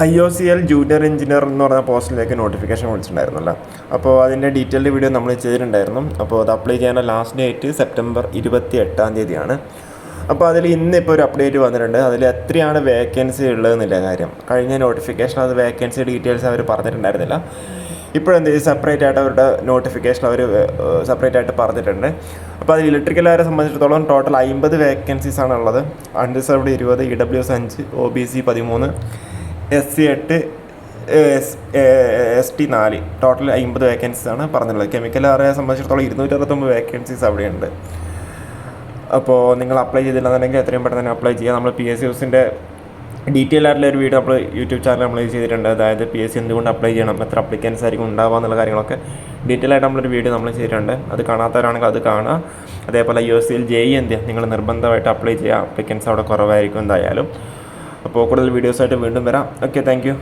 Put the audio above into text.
IOCL junior engineer എന്ന് പറഞ്ഞ പോസ്റ്റിലേക്ക് നോട്ടിഫിക്കേഷൻ വിളിച്ചിട്ടുണ്ടായിരുന്നല്ലോ. അപ്പോൾ അതിൻ്റെ ഡീറ്റെയിൽഡ് വീഡിയോ നമ്മൾ ചെയ്തിട്ടുണ്ടായിരുന്നു. അപ്പോൾ അത് അപ്ലൈ ചെയ്യാൻ ലാസ്റ്റ് ഡേറ്റ് സെപ്റ്റംബർ 28 അപ്പോൾ അതിൽ ഇന്നിപ്പോൾ ഒരു അപ്ഡേറ്റ് വന്നിട്ടുണ്ട്. അതിൽ എത്രയാണ് വേക്കൻസി ഉള്ളതെന്നില്ല കാര്യം. കഴിഞ്ഞ നോട്ടിഫിക്കേഷൻ അത് വേക്കൻസി ഡീറ്റെയിൽസ് അവർ പറഞ്ഞിട്ടുണ്ടായിരുന്നില്ല. ഇപ്പോഴെന്ത് സെപ്പറേറ്റ് ആയിട്ട് അവരുടെ നോട്ടിഫിക്കേഷൻ അവർ സെപ്പറേറ്റ് ആയിട്ട് പറഞ്ഞിട്ടുണ്ട്. അപ്പോൾ അതിൽ ഇലക്ട്രിക്കലുകാരെ സംബന്ധിച്ചിടത്തോളം ടോട്ടൽ 50 വേക്കൻസീസാണ് ഉള്ളത്. Unreserved 20, EWS 5, OBC 13, SC 8, ST 4, total 50 വേക്കൻസീസാണ് പറഞ്ഞിട്ടുള്ളത്. കെമിക്കലുകാരെ സംബന്ധിച്ചിടത്തോളം 269 വേക്കൻസീസ് അവിടെയുണ്ട്. അപ്പോൾ നിങ്ങൾ അപ്ലൈ ചെയ്തില്ലെന്നുണ്ടെങ്കിൽ എത്രയും പെട്ടെന്ന് തന്നെ അപ്ലൈ ചെയ്യുക. നമ്മൾ PSC ന്യൂസിൻ്റെ ഡീറ്റെയിൽ ആയിട്ടുള്ള ഒരു വീഡിയോ നമ്മൾ യൂട്യൂബ് ചാനൽ നമ്മൾ ചെയ്തിട്ടുണ്ട്. അതായത് PSC എന്തുകൊണ്ട് അപ്ലൈ ചെയ്യണം, എത്ര അപ്ലിക്കൻസ് ആയിരിക്കും ഉണ്ടാവുക എന്നുള്ള കാര്യങ്ങളൊക്കെ ഡീറ്റെയിൽ ആയിട്ട് നമ്മളൊരു വീഡിയോ നമ്മൾ ചെയ്തിട്ടുണ്ട്. അത് കാണാത്തവരാണെങ്കിൽ അത് കാണുക. അതേപോലെ IOCL JEE നിങ്ങൾ നിർബന്ധമായിട്ട് അപ്ലൈ ചെയ്യുക. അപ്ലിക്കൻസ് അവിടെ കുറവായിരിക്കും എന്തായാലും. അപ്പോൾ കൂടുതൽ വീഡിയോസായിട്ട് വീണ്ടും വരാം. Okay, thank you.